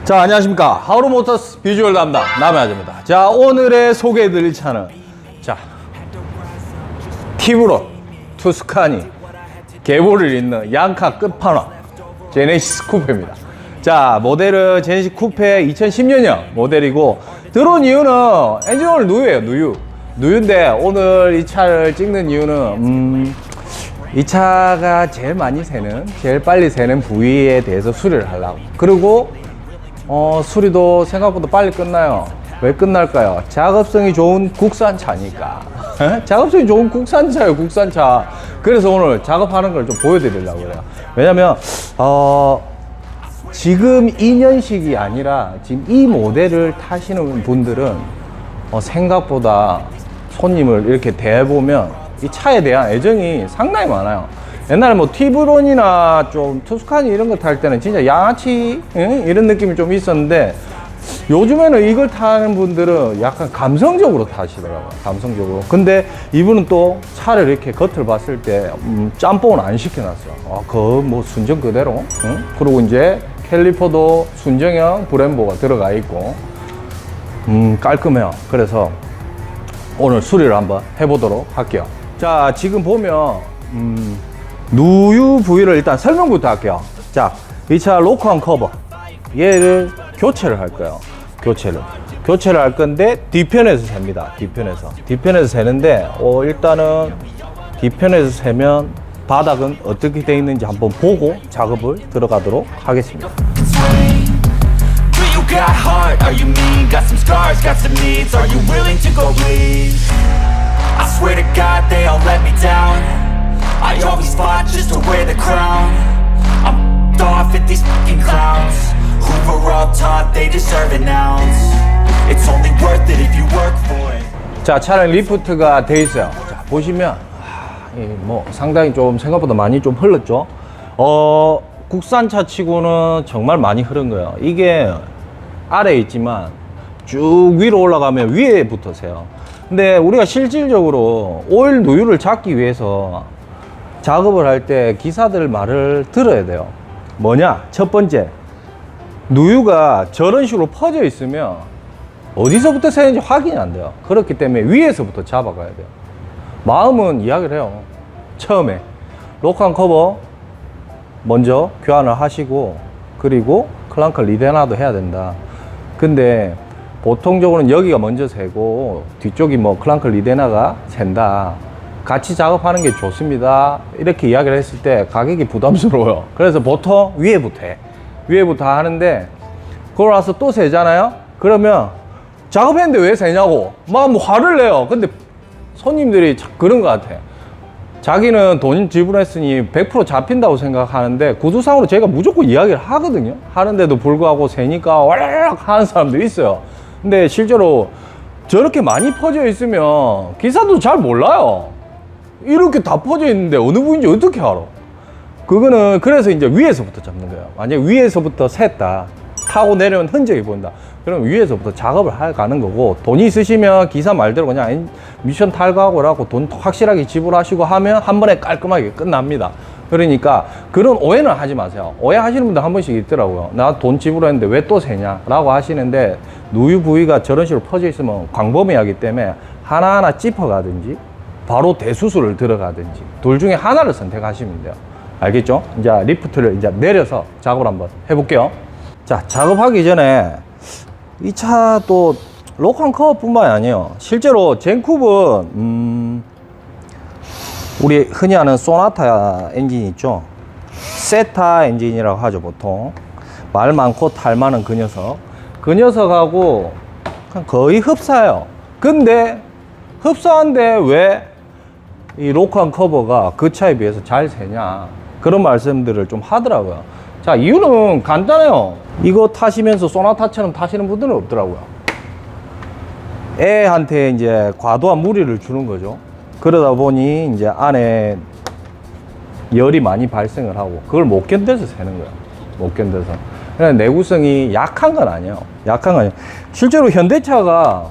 자, 안녕하십니까. 하우르모터스 비주얼 담당 남해아재입니다. 자, 오늘의 소개해드릴 차는 자, 티브론 투스카니 계보를 잇는 양카 끝판왕 제네시스 쿠페입니다. 자, 모델은 제네시스 쿠페 2010년형 모델이고, 들어온 이유는 엔진오일 누유예요. 누유인데 오늘 이 차를 찍는 이유는 이 차가 제일 많이 새는, 제일 빨리 새는 부위에 대해서 수리를 하려고. 그리고 수리도 생각보다 빨리 끝나요. 왜 끝날까요? 작업성이 좋은 국산차니까. 작업성이 좋은 국산차예요, 국산차. 그래서 오늘 작업하는 걸 좀 보여드리려고 그래요. 왜냐면 지금 2년식이 아니라 지금 이 모델을 타시는 분들은 생각보다 손님을 이렇게 대보면 이 차에 대한 애정이 상당히 많아요. 옛날에 뭐 티브론이나 좀 투스카니 이런 거 탈 때는 진짜 양아치 이런 느낌이 좀 있었는데, 요즘에는 이걸 타는 분들은 약간 감성적으로 타시더라고요. 감성적으로. 근데 이분은 또 차를 이렇게 겉을 봤을 때 짬뽕은 안 시켜놨어요. 그 뭐 순정 그대로. 그리고 이제 캘리퍼도 순정형 브렘보가 들어가 있고 깔끔해요. 그래서 오늘 수리를 한번 해보도록 할게요. 자, 지금 보면 누유 부위를 일단 설명부터 할게요. 자, 이 차 로크한 커버, 얘를 교체를 할 거예요. 교체를 할 건데 뒤편에서 셉니다. 뒤편에서 세는데 일단은 뒤편에서 세면 바닥은 어떻게 되어 있는지 한번 보고 작업을 들어가도록 하겠습니다. Got heart, are you mean? Got some scars, got some needs. Are you willing to go bleed? I swear to God they all let me down. I always fought just to wear the crown. I'm off at these fucking clowns who were all taught they deserve an ounce. It's only worth it if you work for it. 자, 차량 리프트가 돼 있어요. 자, 보시면 뭐 상당히 좀 생각보다 많이 좀 흘렀죠. 국산차 치고는 정말 많이 흐른 거예요. 이게 아래에 있지만 쭉 위로 올라가면 위에 붙으세요. 근데 우리가 실질적으로 오일 누유를 잡기 위해서 작업을 할 때 기사들 말을 들어야 돼요. 뭐냐? 첫 번째, 누유가 저런 식으로 퍼져 있으면 어디서부터 새는지 확인이 안 돼요. 그렇기 때문에 위에서부터 잡아가야 돼요. 마음은 이야기를 해요. 처음에 로크한 커버 먼저 교환을 하시고, 그리고 클랑크 리데나도 해야 된다. 근데 보통적으로는 여기가 먼저 새고 뒤쪽이 뭐 클랑크 리데나가 샌다. 같이 작업하는 게 좋습니다. 이렇게 이야기를 했을 때 가격이 부담스러워요. 그래서 보통 위에부터 하는데, 그러고 나서 또 세잖아요? 그러면 작업했는데 왜 세냐고 막 뭐 화를 내요. 근데 손님들이 그런 것 같아. 자기는 돈 지불했으니 100% 잡힌다고 생각하는데, 구두상으로 제가 무조건 이야기를 하거든요. 하는데도 불구하고 세니까 와르륵 하는 사람도 있어요. 근데 실제로 저렇게 많이 퍼져 있으면 기사도 잘 몰라요. 이렇게 다 퍼져 있는데 어느 부분인지 어떻게 알아? 그거는 그래서 이제 위에서부터 잡는 거예요. 만약에 위에서부터 샜다, 타고 내려온 흔적이 보인다, 그럼 위에서부터 작업을 가는 거고, 돈이 있으시면 기사 말대로 그냥 미션 탈거하고 돈 확실하게 지불하시고 하면 한 번에 깔끔하게 끝납니다. 그러니까 그런 오해는 하지 마세요. 오해하시는 분들 한 번씩 있더라고요. 나 돈 지불했는데 왜 또 세냐 라고 하시는데, 누유 부위가 저런 식으로 퍼져 있으면 광범위하기 때문에 하나하나 짚어가든지 바로 대수술을 들어가든지 둘 중에 하나를 선택하시면 돼요. 알겠죠? 이제 리프트를 이제 내려서 작업을 한번 해볼게요. 자, 작업하기 전에 이 차도 로크한 커버뿐만이 아니에요. 실제로 젠쿱은 우리 흔히 아는 소나타 엔진 있죠. 세타 엔진이라고 하죠. 보통 말 많고 탈 많은 그 녀석하고 거의 흡사해요. 근데 흡사한데 왜 이 로크한 커버가 그 차에 비해서 잘 새냐, 그런 말씀들을 좀 하더라고요. 자, 이유는 간단해요. 이거 타시면서 소나타처럼 타시는 분들은 없더라고요. 애한테 이제 과도한 무리를 주는 거죠. 그러다 보니 이제 안에 열이 많이 발생을 하고, 그걸 못 견뎌서 새는 거예요. 못 견뎌서. 그냥 내구성이 약한 건 아니에요. 실제로 현대차가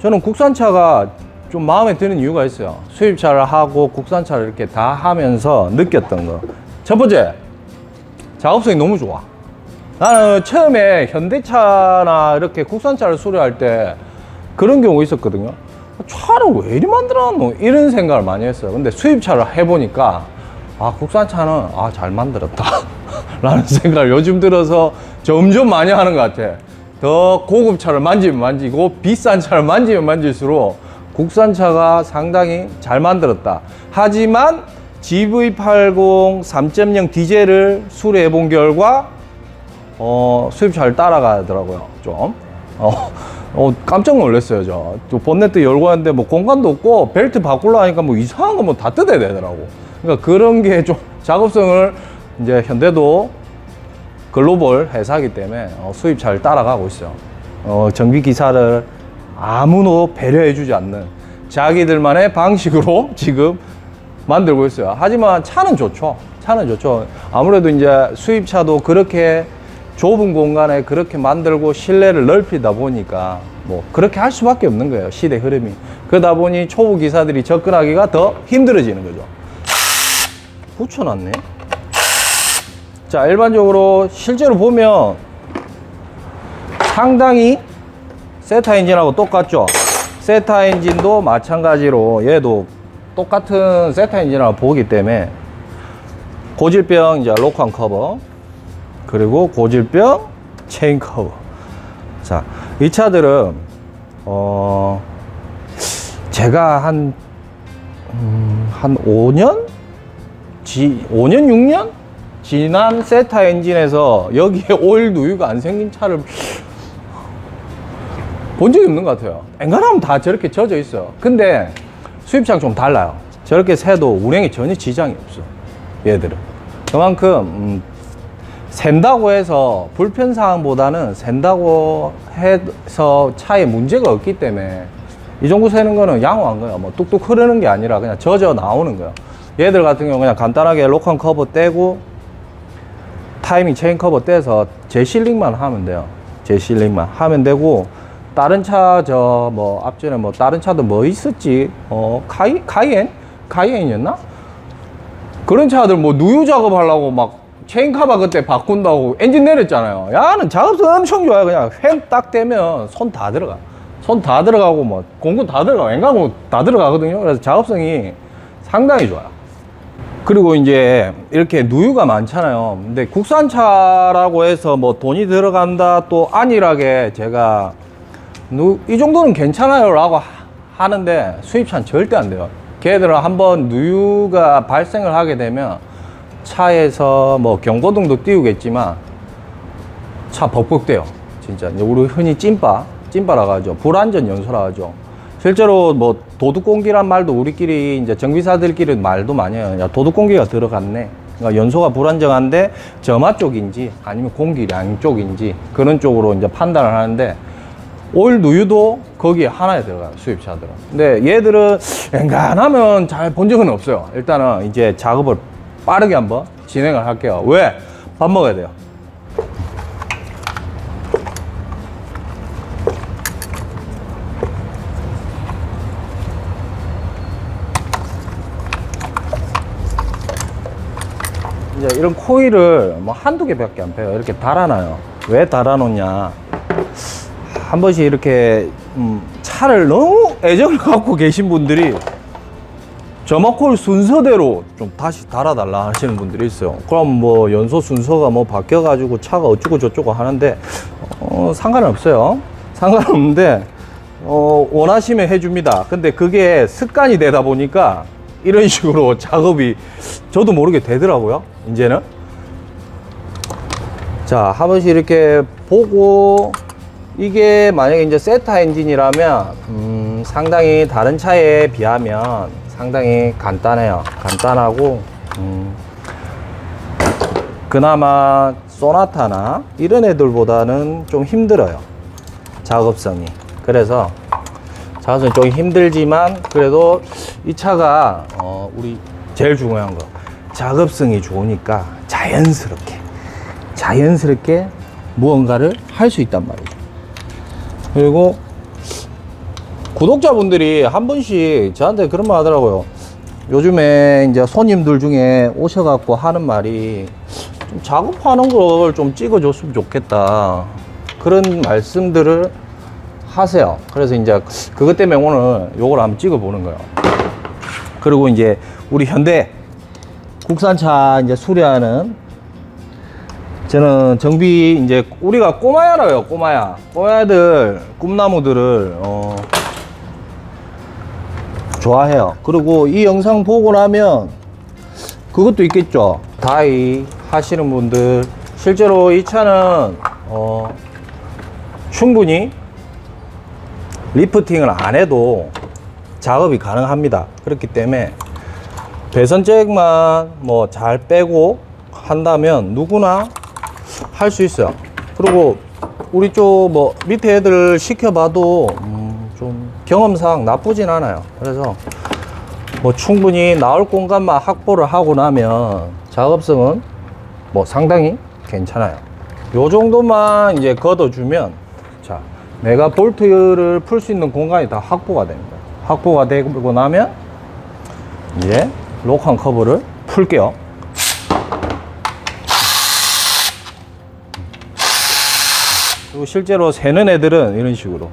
저는 국산차가 좀 마음에 드는 이유가 있어요. 수입차를 하고 국산차를 이렇게 다 하면서 느꼈던 거. 첫 번째, 작업성이 너무 좋아. 나는 처음에 현대차나 이렇게 국산차를 수리할 때 그런 경우 있었거든요. 차를 왜 이리 만들어놨노? 이런 생각을 많이 했어요. 근데 수입차를 해보니까 아, 국산차는 잘 만들었다 라는 생각을 요즘 들어서 점점 많이 하는 것 같아. 더 고급 차를 만지면 만지고 비싼 차를 만지면 만질수록 국산차가 상당히 잘 만들었다. 하지만 GV80 3.0 디젤을 수리해 본 결과 수입차를 따라가더라고요. 좀 깜짝 놀랐어요. 저 본네트 열고 하는데 뭐 공간도 없고 벨트 바꾸려 하니까 뭐 이상한 거 뭐 다 뜯어야 되더라고. 그러니까 그런 게 좀 작업성을 이제 현대도 글로벌 회사이기 때문에 수입차를 따라가고 있어요. 정비 기사를 아무도 배려해 주지 않는 자기들만의 방식으로 지금 만들고 있어요. 하지만 차는 좋죠. 차는 좋죠. 아무래도 이제 수입차도 그렇게 좁은 공간에 그렇게 만들고 실내를 넓히다 보니까 뭐 그렇게 할 수밖에 없는 거예요. 시대 흐름이. 그러다 보니 초보 기사들이 접근하기가 더 힘들어지는 거죠. 붙여놨네. 자, 일반적으로 실제로 보면 상당히 세타 엔진하고 똑같죠. 세타 엔진도 마찬가지로 얘도 똑같은 세타 엔진하고 보기 때문에 고질병 이제 로컨 커버, 그리고 고질병 체인 커버. 자, 이 차들은 제가 한 5년 6년 지난 세타 엔진에서 여기에 오일 누유가 안 생긴 차를 본 적이 없는 것 같아요. 앵간하면 다 저렇게 젖어 있어요. 근데 수입차랑 좀 달라요. 저렇게 새도 운행에 전혀 지장이 없어. 얘들은 그만큼 샌다고 해서 불편사항보다는 샌다고 해서 차에 문제가 없기 때문에 이 정도 새는 거는 양호한 거예요. 뭐 뚝뚝 흐르는 게 아니라 그냥 젖어 나오는 거예요. 얘들 같은 경우 그냥 간단하게 로컨 커버 떼고 타이밍 체인 커버 떼서 재실링만 하면 돼요. 재실링만 하면 되고, 다른 차 뭐 앞전에 뭐 다른 차도 뭐 있었지, 카이엔이었나? 그런 차들 뭐 누유 작업하려고 막 체인 커버 그때 바꾼다고 엔진 내렸잖아요. 야는 작업성 엄청 좋아요. 그냥 횡 딱 떼면 손 다 들어가. 손 다 들어가고 뭐 공구 다 들어가. 웬간고 다 들어가거든요. 그래서 작업성이 상당히 좋아요. 그리고 이제 이렇게 누유가 많잖아요. 근데 국산차라고 해서 뭐 돈이 들어간다 또 안일하게 제가 이 정도는 괜찮아요 라고 하는데 수입차는 절대 안 돼요. 걔들은 한번 누유가 발생을 하게 되면 차에서 뭐 경고등도 띄우겠지만 차 벅벅대요. 진짜 우리 흔히 찐빠라고 하죠. 불안전 연소라고 하죠. 실제로 뭐 도둑공기란 말도 우리끼리 이제 정비사들끼리 말도 많이 해요. 야, 도둑공기가 들어갔네. 그러니까 연소가 불안정한데 점화 쪽인지 아니면 공기량 쪽인지 그런 쪽으로 이제 판단을 하는데, 오일 누유도 거기에 하나에 들어가요, 수입차들은. 근데 얘들은 엔간하면 잘 본 적은 없어요. 일단은 이제 작업을 빠르게 한번 진행을 할게요. 왜? 밥 먹어야 돼요. 이제 이런 코일을 뭐 한두 개밖에 안 빼요. 이렇게 달아놔요. 왜 달아놓냐? 한 번씩 이렇게 차를 너무 애정을 갖고 계신 분들이 점화 코일 순서대로 좀 다시 달아달라 하시는 분들이 있어요. 그럼 뭐 연소 순서가 뭐 바뀌어가지고 차가 어쩌고 저쩌고 하는데 상관은 없어요. 상관은 없는데 원하시면 해줍니다. 근데 그게 습관이 되다 보니까 이런 식으로 작업이 저도 모르게 되더라고요, 이제는. 자, 한 번씩 이렇게 보고, 이게 만약에 이제 세타 엔진이라면 상당히 다른 차에 비하면 상당히 간단해요. 간단하고 그나마 소나타나 이런 애들보다는 좀 힘들어요, 작업성이. 그래서 작업성이 좀 힘들지만 그래도 이 차가 우리 제일 중요한 거, 작업성이 좋으니까 자연스럽게 무언가를 할 수 있단 말이죠. 그리고 구독자분들이 한 번씩 저한테 그런 말 하더라고요. 요즘에 이제 손님들 중에 오셔갖고 하는 말이 좀 작업하는 걸 좀 찍어줬으면 좋겠다. 그런 말씀들을 하세요. 그래서 이제 그것 때문에 오늘 요걸 한번 찍어보는 거예요. 그리고 이제 우리 현대 국산차 이제 수리하는 저는 정비 이제 우리가 꼬마야라고요. 꼬마야들 꿈나무들을 좋아해요. 그리고 이 영상 보고 나면 그것도 있겠죠. 다이 하시는 분들 실제로 이 차는 충분히 리프팅을 안 해도 작업이 가능합니다. 그렇기 때문에 배선잭만 뭐 잘 빼고 한다면 누구나 할 수 있어요. 그리고 우리 쪽 뭐 밑에 애들 시켜봐도 좀 경험상 나쁘진 않아요. 그래서 뭐 충분히 나올 공간만 확보를 하고 나면 작업성은 뭐 상당히 괜찮아요. 요 정도만 이제 걷어주면 자, 내가 볼트를 풀 수 있는 공간이 다 확보가 됩니다. 확보가 되고 나면 이제 록한 커버를 풀게요. 그리고 실제로 새는 애들은 이런 식으로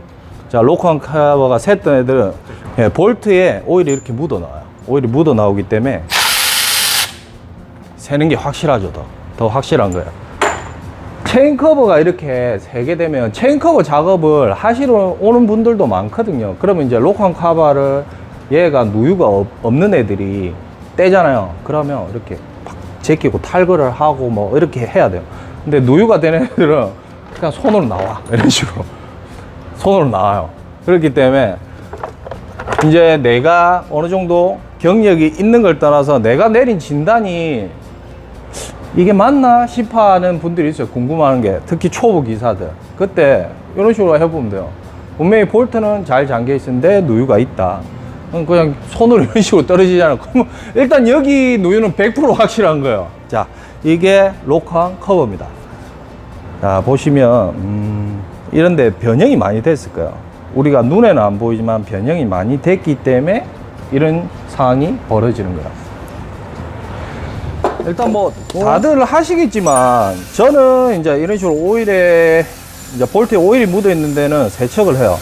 자, 록한 커버가 샜던 애들은 예, 볼트에 오일이 이렇게 묻어 나와요. 오일이 묻어 나오기 때문에 새는 게 확실하죠. 더 확실한 거예요. 체인 커버가 이렇게 새게 되면 체인 커버 작업을 하시러 오는 분들도 많거든요. 그러면 이제 록한 커버를 얘가 누유가 없는 애들이 떼잖아요. 그러면 이렇게 팍 제끼고 탈거를 하고 뭐 이렇게 해야 돼요. 근데 누유가 되는 애들은 그냥 손으로 나와. 이런 식으로 손으로 나와요. 그렇기 때문에 이제 내가 어느 정도 경력이 있는 걸 떠나서 내가 내린 진단이 이게 맞나 싶어 하는 분들이 있어요. 궁금한 게. 특히 초보 기사들. 그때 이런 식으로 해보면 돼요. 분명히 볼트는 잘 잠겨 있는데 누유가 있다. 그냥 손으로 이런 식으로 떨어지잖아요. 그러면 일단 여기 누유는 100% 확실한 거예요. 자, 이게 록한 커버입니다. 자, 보시면 이런데 변형이 많이 됐을 거예요. 우리가 눈에는 안 보이지만 변형이 많이 됐기 때문에 이런 상황이 벌어지는 거예요. 일단 뭐 다들 하시겠지만 저는 이제 이런 식으로 오일에 이제 볼트에 오일이 묻어 있는 데는 세척을 해요.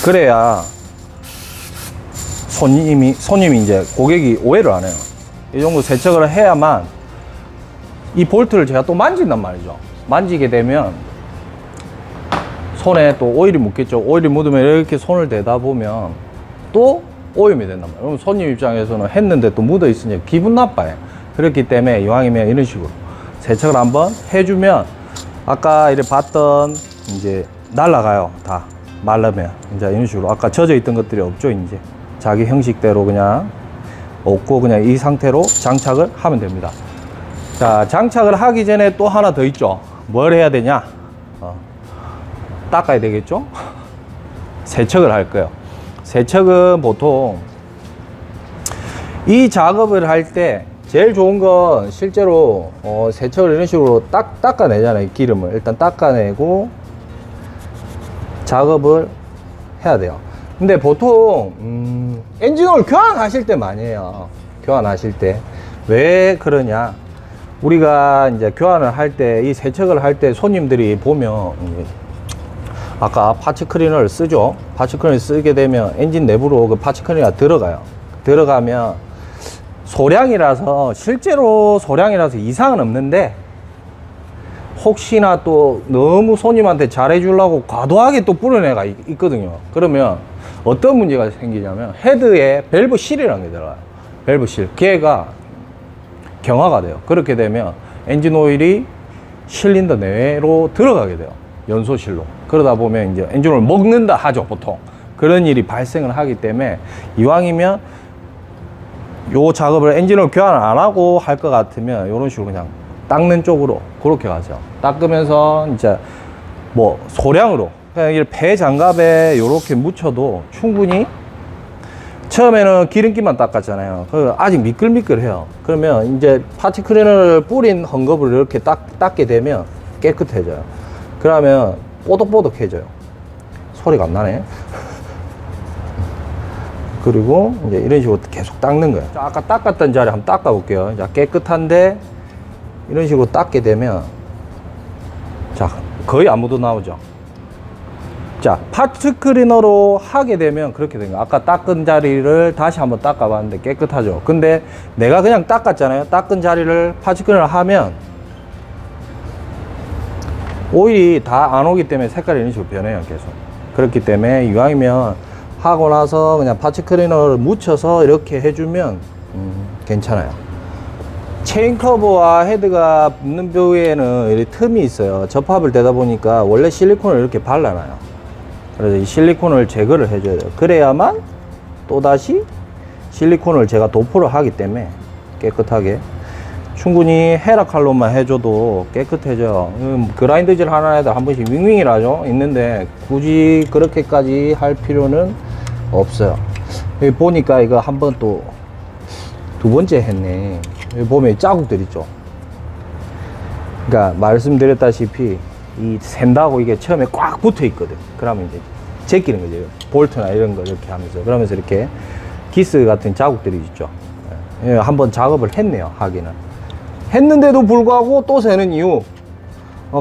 그래야 손님이 이제 고객이 오해를 안 해요. 이 정도 세척을 해야만 이 볼트를 제가 또 만진단 말이죠. 만지게 되면 손에 또 오일이 묻겠죠. 오일이 묻으면 이렇게 손을 대다 보면 또 오염이 된단 말이에요. 그럼 손님 입장에서는 했는데 또 묻어 있으니 기분 나빠요. 그렇기 때문에 이왕이면 이런 식으로 세척을 한번 해주면 아까 이렇게 봤던 이제 날라가요. 다 말르면 이제 이런 식으로 아까 젖어 있던 것들이 없죠. 이제 자기 형식대로 그냥 없고 그냥 이 상태로 장착을 하면 됩니다. 자, 장착을 하기 전에 또 하나 더 있죠. 뭘 해야 되냐? 닦아야 되겠죠? 세척을 할 거예요. 세척은 보통 이 작업을 할 때 제일 좋은 건 실제로 세척을 이런 식으로 닦아내잖아요. 기름을 일단 닦아내고 작업을 해야 돼요. 근데 보통 엔진오일 교환하실 때 많이 해요. 교환하실 때 왜 그러냐? 우리가 이제 교환을 할 때 이 세척을 할 때 손님들이 보면 아까 파츠 클리너를 쓰죠. 파츠 클리너를 쓰게 되면 엔진 내부로 그 파츠 클리너가 들어가요. 들어가면 소량이라서 실제로 소량이라서 이상은 없는데 혹시나 또 너무 손님한테 잘해주려고 과도하게 또 뿌리는 애가 있거든요. 그러면 어떤 문제가 생기냐면 헤드에 밸브 실이라는 게 들어가요. 밸브 실. 걔가 경화가 돼요. 그렇게 되면 엔진 오일이 실린더 내로 들어가게 돼요. 연소실로. 그러다 보면 이제 엔진오일 먹는다 하죠, 보통. 그런 일이 발생을 하기 때문에 이왕이면 요 작업을 엔진오일 교환을 안 하고 할 것 같으면 이런 식으로 그냥 닦는 쪽으로 그렇게 가죠. 닦으면서 이제 뭐 소량으로 그냥 배 장갑에 이렇게 묻혀도 충분히 처음에는 기름기만 닦았잖아요. 아직 미끌미끌해요. 그러면 이제 파츠 클리너를 뿌린 헝겊을 이렇게 닦게 되면 깨끗해져요. 그러면 뽀득뽀득해져요. 소리가 안 나네. 그리고 이제 이런 식으로 계속 닦는 거예요. 자, 아까 닦았던 자리 한번 닦아 볼게요. 자, 깨끗한데 이런 식으로 닦게 되면 자 거의 안 묻어 나오죠. 자 파츠 클리너로 하게 되면 그렇게 된 거예요. 아까 닦은 자리를 다시 한번 닦아 봤는데 깨끗하죠. 근데 내가 그냥 닦았잖아요. 닦은 자리를 파츠 클리너 하면 오일이 다 안 오기 때문에 색깔이 이런 식으로 변해요. 계속. 그렇기 때문에 이왕이면 하고 나서 그냥 파츠 클리너를 묻혀서 이렇게 해주면 괜찮아요. 체인 커버와 헤드가 붙는 부위에는 이렇게 틈이 있어요. 접합을 되다 보니까 원래 실리콘을 이렇게 발라놔요. 그래서 이 실리콘을 제거를 해줘야 돼요. 그래야만 또다시 실리콘을 제가 도포를 하기 때문에 깨끗하게 충분히 헤라 칼로만 해줘도 깨끗해져요. 그라인드질 하는 애들 한 번씩 윙윙이라죠 있는데 굳이 그렇게까지 할 필요는 없어요. 여기 보니까 이거 한 번 또 두 번째 했네. 여기 보면 자국들 있죠. 그러니까 말씀드렸다시피 이 샌다고 이게 처음에 꽉 붙어 있거든. 그러면 이제 제끼는 거죠. 볼트나 이런 거 이렇게 하면서 그러면서 이렇게 기스 같은 자국들이 있죠. 예, 한번 작업을 했네요. 하기는 했는데도 불구하고 또 새는 이유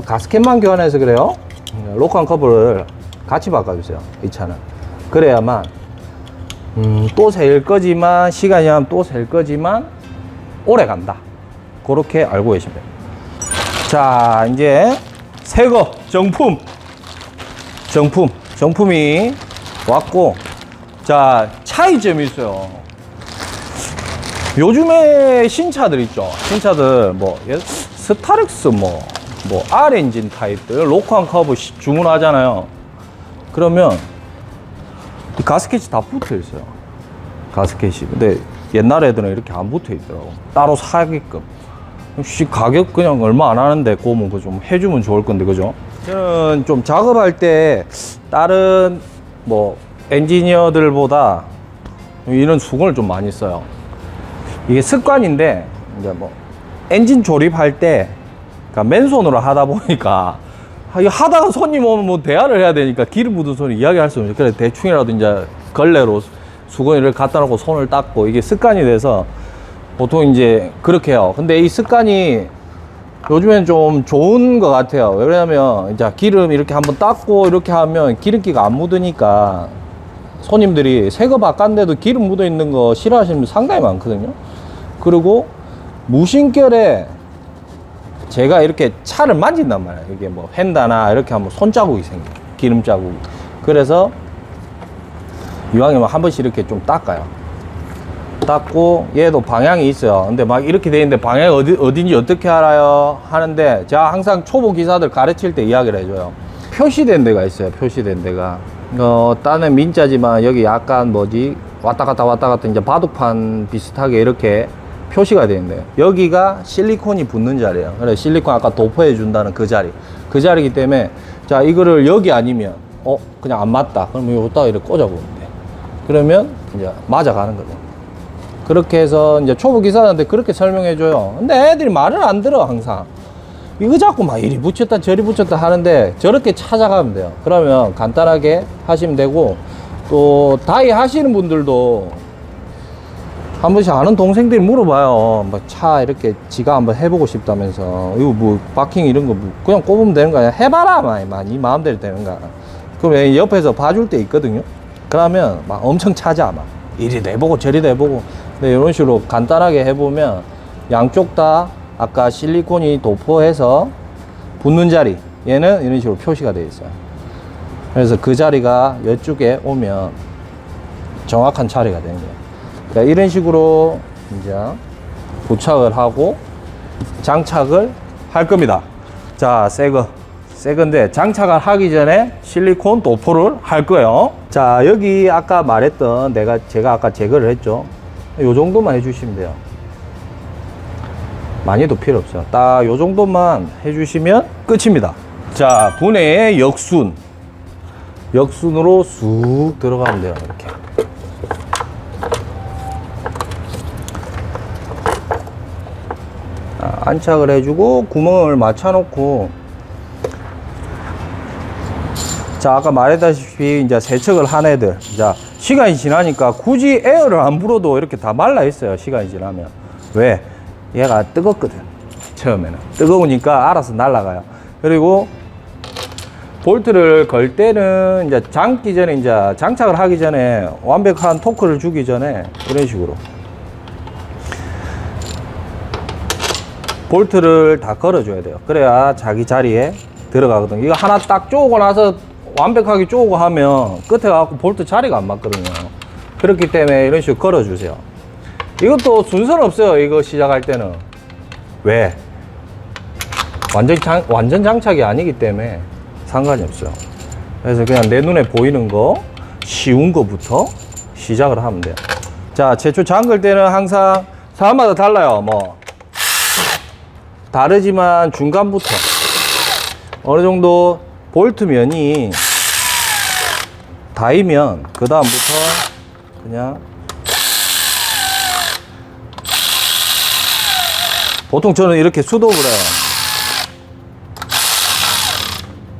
가스켓만 교환해서 그래요. 로칸 커버를 같이 바꿔주세요. 이 차는 그래야만 또 셀 거지만 시간이 하면 또 셀 거지만 오래 간다. 그렇게 알고 계시면 돼요. 자 이제 새거 정품이 왔고 자 차이점이 있어요. 요즘에 신차들 있죠. 신차들 뭐 스타렉스 뭐 R 엔진 타입들 로칸 커브 주문하잖아요. 그러면 이 가스켓이 다 붙어 있어요. 가스켓이. 근데 옛날 애들은 이렇게 안 붙어 있더라고. 따로 사게끔. 가격 그냥 얼마 안 하는데 그거면 좀 해주면 좋을 건데 그죠? 저는 좀 작업할 때 다른 뭐 엔지니어들보다 이런 수건을 좀 많이 써요. 이게 습관인데 이제 뭐 엔진 조립할 때 그러니까 맨손으로 하다 보니까 하다가 손님 오면 뭐 대화를 해야 되니까 기름 묻은 손이 이야기할 수 없죠. 그래서 대충이라도 이제 걸레로 수건을 갖다 놓고 손을 닦고 이게 습관이 돼서 보통 이제 그렇게 해요. 근데 이 습관이 요즘엔 좀 좋은 것 같아요. 왜냐면 이제 기름 이렇게 한번 닦고 이렇게 하면 기름기가 안 묻으니까 손님들이 새거 바꿨는데도 기름 묻어 있는 거 싫어하시는 분 상당히 많거든요. 그리고 무심결에 제가 이렇게 차를 만진단 말이에요. 이게 뭐 휀다나 이렇게 하면 손자국이 생겨요. 기름 자국. 그래서 이왕이면 한 번씩 이렇게 좀 닦아요. 닦고 얘도 방향이 있어요. 근데 막 이렇게 돼 있는데 방향이 어딘지 어떻게 알아요? 하는데 제가 항상 초보 기사들 가르칠 때 이야기를 해줘요. 표시된 데가 있어요. 표시된 데가. 딴은 민자지만 여기 약간 뭐지 왔다 갔다 이제 바둑판 비슷하게 이렇게 표시가 되어 있는데 여기가 실리콘이 붙는 자리예요. 그래 실리콘 아까 도포해 준다는 그 자리이기 때문에 자 이거를 여기 아니면 그냥 안 맞다. 그러면 여기다가 이렇게 꽂아보면 돼. 그러면 이제 맞아가는 거죠. 그렇게 해서 이제 초보 기사한테 그렇게 설명해 줘요. 근데 애들이 말을 안 들어. 항상 이거 자꾸 막 이리 붙였다 저리 붙였다 하는데 저렇게 찾아가면 돼요. 그러면 간단하게 하시면 되고 또 다이 하시는 분들도 한 번씩 아는 동생들이 물어봐요. 뭐 차 이렇게 지가 한번 해보고 싶다면서 이거 뭐 바킹 이런 거 뭐 그냥 꼽으면 되는 거 아니야? 해봐라 네 마음대로 되는 거야. 그럼 옆에서 봐줄 때 있거든요. 그러면 막 엄청 찾아 막 이리도 해보고 저리도 해보고. 근데 이런 식으로 간단하게 해보면 양쪽 다 아까 실리콘이 도포해서 붙는 자리 얘는 이런 식으로 표시가 되어 있어요. 그래서 그 자리가 이쪽에 오면 정확한 자리가 되는 거예요. 그러니까 이런 식으로 이제 부착을 하고 장착을 할 겁니다. 자, 새건데 장착을 하기 전에 실리콘 도포를 할 거예요. 자, 여기 아까 말했던 제가 아까 제거를 했죠. 요 정도만 해주시면 돼요. 많이도 필요 없어요. 딱 요 정도만 해주시면 끝입니다. 자, 분해의 역순으로 쑥 들어가면 돼요. 이렇게. 안착을 해주고 구멍을 맞춰놓고 자 아까 말했다시피 이제 세척을 한 애들 자 시간이 지나니까 굳이 에어를 안 불어도 이렇게 다 말라 있어요. 시간이 지나면 왜? 얘가 뜨겁거든. 처음에는. 뜨거우니까 알아서 날아가요. 그리고 볼트를 걸 때는 이제 잠기 전에, 이제 장착을 하기 전에 완벽한 토크를 주기 전에 이런 식으로 볼트를 다 걸어줘야 돼요. 그래야 자기 자리에 들어가거든요. 이거 하나 딱 쪼고 나서 완벽하게 쪼고 하면 끝에 가고 볼트 자리가 안 맞거든요. 그렇기 때문에 이런 식으로 걸어주세요. 이것도 순서는 없어요. 이거 시작할 때는. 왜? 완전 장착이 아니기 때문에 상관이 없어요. 그래서 그냥 내 눈에 보이는 거, 쉬운 거부터 시작을 하면 돼요. 자, 최초 잠글 때는 항상 사람마다 달라요. 뭐 다르지만 중간부터 어느 정도 볼트 면이 닿으면 그 다음부터 그냥 보통 저는 이렇게 수동으로 해요.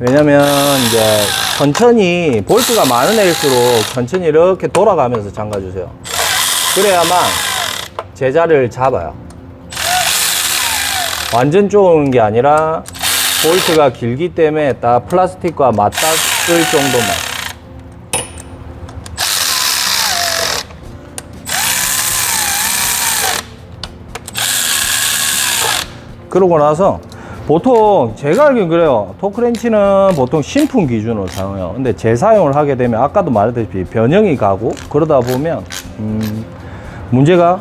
왜냐면 이제 천천히 볼트가 많은 애일수록 천천히 이렇게 돌아가면서 잠가주세요. 그래야만 제자리를 잡아요. 완전 좋은 게 아니라 볼트가 길기 때문에 딱 플라스틱과 맞닿을 정도만. 그러고 나서 보통 제가 알기로는 그래요. 토크렌치는 보통 신품 기준으로 사용해요. 근데 재사용을 하게 되면 아까도 말했듯이 변형이 가고 그러다 보면 문제가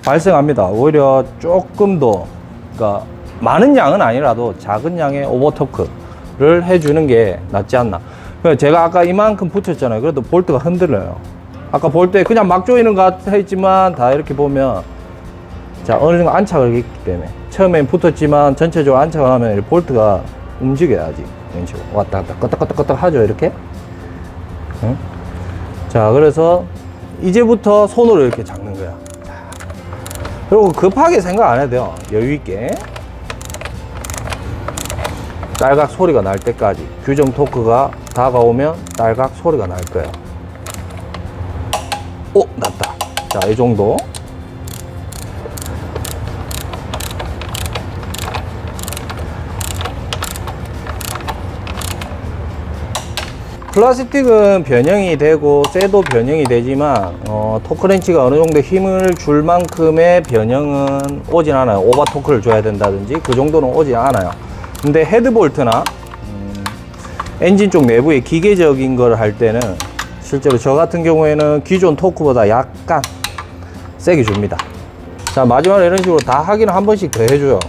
발생합니다. 오히려 조금 더, 그러니까 많은 양은 아니라도 작은 양의 오버토크를 해주는 게 낫지 않나. 제가 아까 이만큼 붙였잖아요. 그래도 볼트가 흔들려요. 아까 볼 때 그냥 막 조이는 것 같아 있지만 다 이렇게 보면 자, 어느 정도 안착을 했기 때문에 처음엔 붙었지만 전체적으로 안착을 하면 볼트가 움직여야지. 이런 식으로 왔다 갔다 끄덕끄덕끄덕 하죠. 이렇게. 응? 자, 그래서 이제부터 손으로 이렇게 잡는 거야. 자, 그리고 급하게 생각 안 해도 돼요. 여유 있게 딸각 소리가 날 때까지, 규정 토크가 다가오면 딸각 소리가 날 거예요. 오, 났다. 자, 이 정도. 플라스틱은 변형이 되고 쇠도 변형이 되지만 토크렌치가 어느 정도 힘을 줄 만큼의 변형은 오진 않아요. 오버 토크를 줘야 된다든지 그 정도는 오지 않아요. 근데 헤드볼트나 엔진 쪽 내부에 기계적인 걸 할 때는 실제로 저 같은 경우에는 기존 토크보다 약간 세게 줍니다. 자, 마지막으로 이런 식으로 다 확인을 한 번씩 더 해줘요.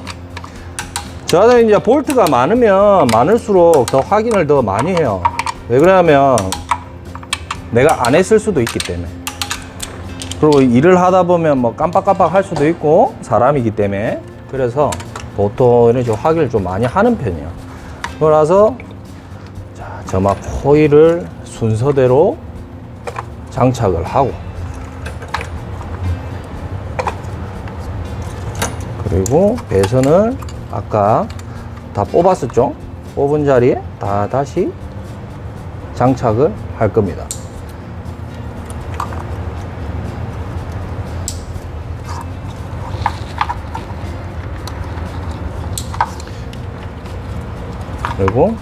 저는 이제 볼트가 많으면 많을수록 더 확인을 더 많이 해요. 왜 그러냐면 내가 안 했을 수도 있기 때문에. 그리고 일을 하다 보면 뭐 깜빡깜빡 할 수도 있고 사람이기 때문에. 그래서 보통 이런 식으로 확인을 좀 많이 하는 편이에요. 그러나서 자, 점막 코일을 순서대로 장착을 하고, 그리고 배선을 아까 다 뽑았었죠? 뽑은 자리에 다 다시 장착을 할 겁니다. 그리고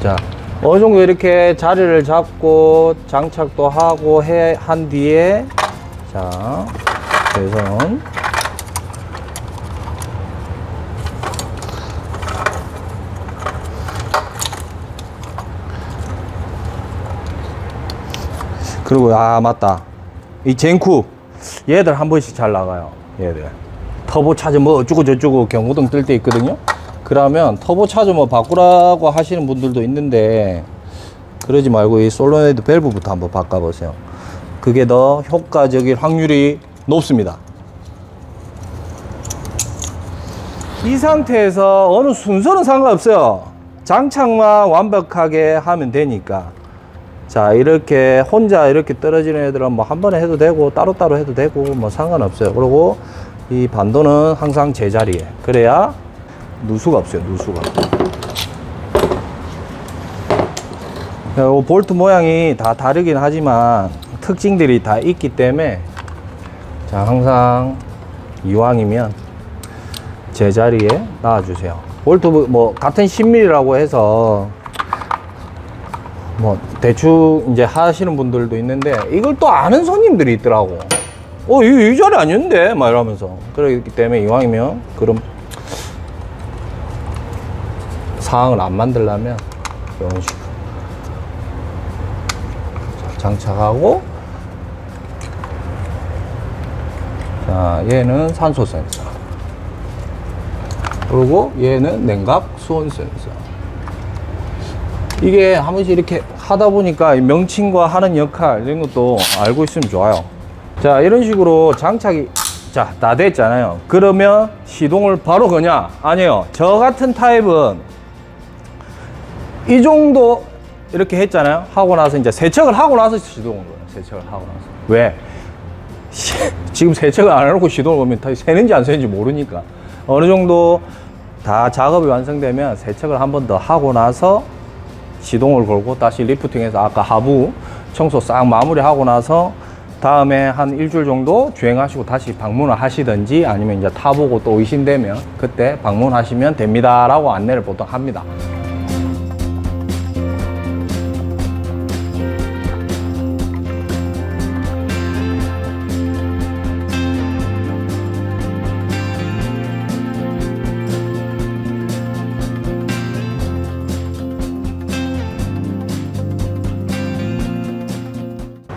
자, 어느 정도 이렇게 자리를 잡고 장착도 하고 한 뒤에 자, 배선 그리고 아, 맞다, 이 젠쿠 얘들 한 번씩 잘 나가요. 얘들 터보 차저 뭐 어쩌고 저쩌고 경고등 뜰 때 있거든요. 그러면 터보 차저 뭐 바꾸라고 하시는 분들도 있는데 그러지 말고 이 솔노이드 밸브부터 한번 바꿔보세요. 그게 더 효과적일 확률이 높습니다. 이 상태에서 어느 순서는 상관없어요. 장착만 완벽하게 하면 되니까. 자, 이렇게 혼자 이렇게 떨어지는 애들은 뭐 한 번에 해도 되고 따로따로 해도 되고 뭐 상관없어요. 그리고 이 반도는 항상 제자리에, 그래야 누수가 없어요. 누수가. 볼트 모양이 다 다르긴 하지만 특징들이 다 있기 때문에 자, 항상 이왕이면 제자리에 놔주세요. 볼트 뭐 같은 10mm라고 해서 뭐 대충 이제 하시는 분들도 있는데 이걸 또 아는 손님들이 있더라고. 이 자리 아니었는데 막 이러면서. 그렇기 때문에 이왕이면 그럼 상황을 안 만들려면 이런 식으로 자, 장착하고, 자, 얘는 산소 센서, 그리고 얘는 냉각 수온 센서. 이게 한 번씩 이렇게 하다 보니까 명칭과 하는 역할 이런 것도 알고 있으면 좋아요. 자, 이런 식으로 장착이 자, 다 됐잖아요. 그러면 시동을 바로 거냐? 아니에요. 저 같은 타입은 이 정도 이렇게 했잖아요. 하고 나서 이제 세척을 하고 나서 시동을 거예요. 세척을 하고 나서. 왜? 지금 세척을 안 해놓고 시동을 걸면 다 새는지 안 새는지 모르니까. 어느 정도 다 작업이 완성되면 세척을 한 번 더 하고 나서 시동을 걸고 다시 리프팅해서 아까 하부 청소 싹 마무리하고 나서 다음에 한 일주일 정도 주행하시고 다시 방문을 하시든지 아니면 이제 타보고 또 의심되면 그때 방문하시면 됩니다 라고 안내를 보통 합니다.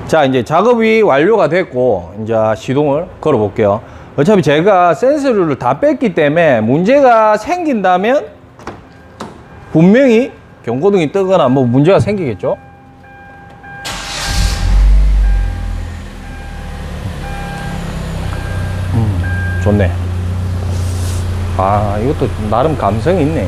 자, 이제 작업이 완료가 됐고 이제 시동을 걸어 볼게요. 어차피 제가 센서를 다 뺐기 때문에 문제가 생긴다면 분명히 경고등이 뜨거나 뭐 문제가 생기겠죠. 좋네. 아, 이것도 나름 감성이 있네.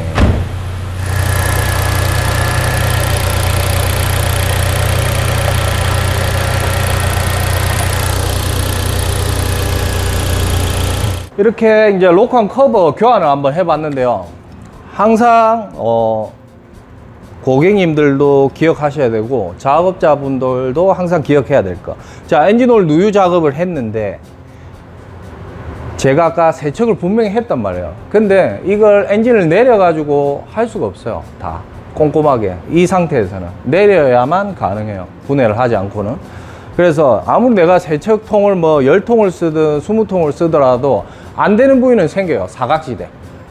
이렇게 이제 로컨 커버 교환을 한번 해봤는데요. 항상 고객님들도 기억하셔야 되고 작업자분들도 항상 기억해야 될 거. 자, 엔진오일 누유 작업을 했는데 제가 아까 세척을 분명히 했단 말이에요. 근데 이걸 엔진을 내려가지고 할 수가 없어요. 다 꼼꼼하게 이 상태에서는 내려야만 가능해요. 분해를 하지 않고는. 그래서 아무리 내가 세척통을 뭐 10통을 쓰든 20통을 쓰더라도 안 되는 부위는 생겨요. 사각지대.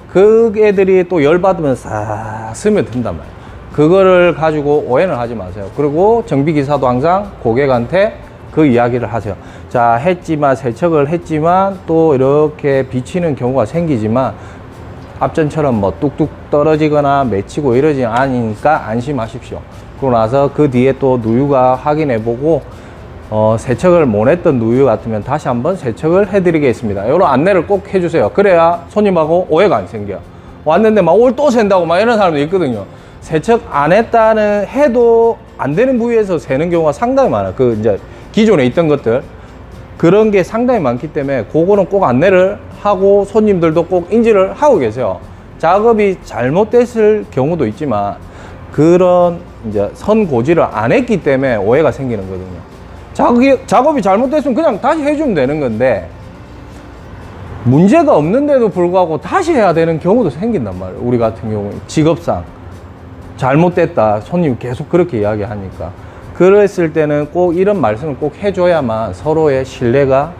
그 애들이 또 열받으면 싹 스며든단 말이에요. 그거를 가지고 오해는 하지 마세요. 그리고 정비기사도 항상 고객한테 그 이야기를 하세요. 자, 했지만, 세척을 했지만 또 이렇게 비치는 경우가 생기지만 앞전처럼 뭐 뚝뚝 떨어지거나 맺히고 이러지 않으니까 안심하십시오. 그러고 나서 그 뒤에 또 누유가 확인해보고 세척을 못 했던 누유 같으면 다시 한번 세척을 해드리겠습니다. 이런 안내를 꼭 해주세요. 그래야 손님하고 오해가 안 생겨. 왔는데 막 오늘 또 샌다고 막 이런 사람도 있거든요. 세척 안 했다는 해도 안 되는 부위에서 새는 경우가 상당히 많아요. 그 이제 기존에 있던 것들 그런 게 상당히 많기 때문에 그거는 꼭 안내를 하고 손님들도 꼭 인지를 하고 계세요. 작업이 잘못됐을 경우도 있지만 그런 이제 선 고지를 안 했기 때문에 오해가 생기는 거거든요. 작업이 잘못됐으면 그냥 다시 해주면 되는 건데 문제가 없는데도 불구하고 다시 해야 되는 경우도 생긴단 말이에요. 우리 같은 경우는 직업상 잘못됐다 손님 계속 그렇게 이야기하니까 그랬을 때는 꼭 이런 말씀을 꼭 해줘야만 서로의 신뢰가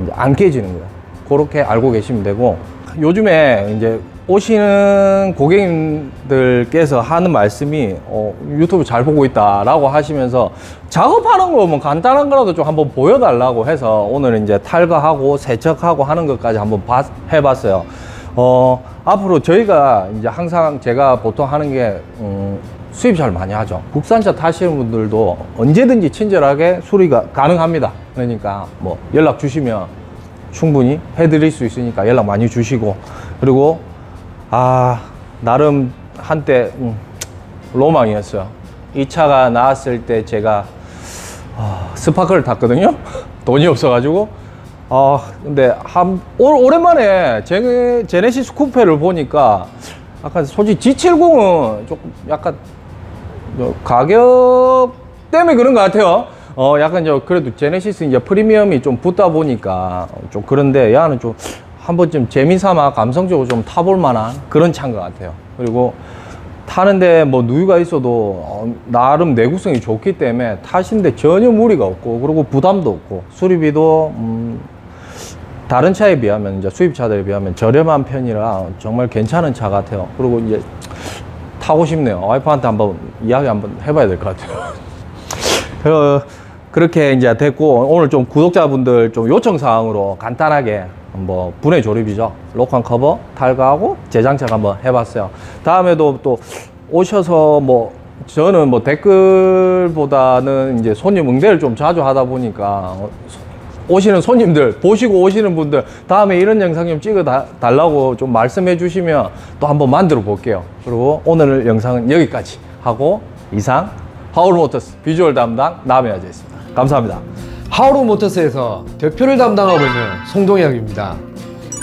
이제 안 깨지는 거예요. 그렇게 알고 계시면 되고, 요즘에 이제 오시는 고객님들께서 하는 말씀이 유튜브 잘 보고 있다라고 하시면서 작업하는 거 뭐 간단한 거라도 좀 한번 보여달라고 해서 오늘 이제 탈거하고 세척하고 하는 것까지 한번 해봤어요. 앞으로 저희가 이제 항상 제가 보통 하는 게 수입차를 많이 하죠. 국산차 타시는 분들도 언제든지 친절하게 수리가 가능합니다. 그러니까 뭐 연락 주시면 충분히 해드릴 수 있으니까 연락 많이 주시고, 그리고 나름 한때 로망이었어요. 이 차가 나왔을 때 제가 스파크를 탔거든요. 돈이 없어가지고. 근데 오랜만에 제네시스 쿠페를 보니까 약간 솔직히 G70은 조금 약간 가격 때문에 그런 것 같아요. 약간 그래도 제네시스 이제 프리미엄이 좀 붙다 보니까 좀 그런데 얘는 좀 한 번쯤 재미삼아 감성적으로 좀 타볼 만한 그런 차인 것 같아요. 그리고 타는데 뭐 누유가 있어도 나름 내구성이 좋기 때문에 타시는데 전혀 무리가 없고, 그리고 부담도 없고, 수리비도 다른 차에 비하면, 이제 수입차들에 비하면 저렴한 편이라 정말 괜찮은 차 같아요. 그리고 이제 타고 싶네요. 와이프한테 한번 이야기 한번 해봐야 될 것 같아요. 그렇게 이제 됐고, 오늘 좀 구독자분들 좀 요청사항으로 간단하게 뭐 분해 조립이죠. 로칸 커버 탈거하고 재장착 한번 해봤어요. 다음에도 또 오셔서 뭐 저는 뭐 댓글보다는 이제 손님 응대를 좀 자주 하다 보니까 오시는 손님들, 보시고 오시는 분들 다음에 이런 영상 좀 찍어 달라고 좀 말씀해 주시면 또 한번 만들어 볼게요. 그리고 오늘 영상은 여기까지 하고, 이상 하울모터스 비주얼 담당 남해아재였습니다. 감사합니다. 하우르모터스에서 대표를 담당하고 있는 송동혁입니다.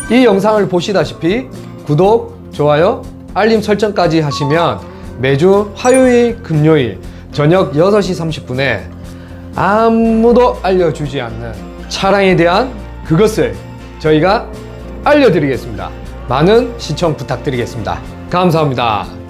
이 영상을 보시다시피 구독, 좋아요, 알림 설정까지 하시면 매주 화요일, 금요일 저녁 6시 30분에 아무도 알려주지 않는 차량에 대한 그것을 저희가 알려드리겠습니다. 많은 시청 부탁드리겠습니다. 감사합니다.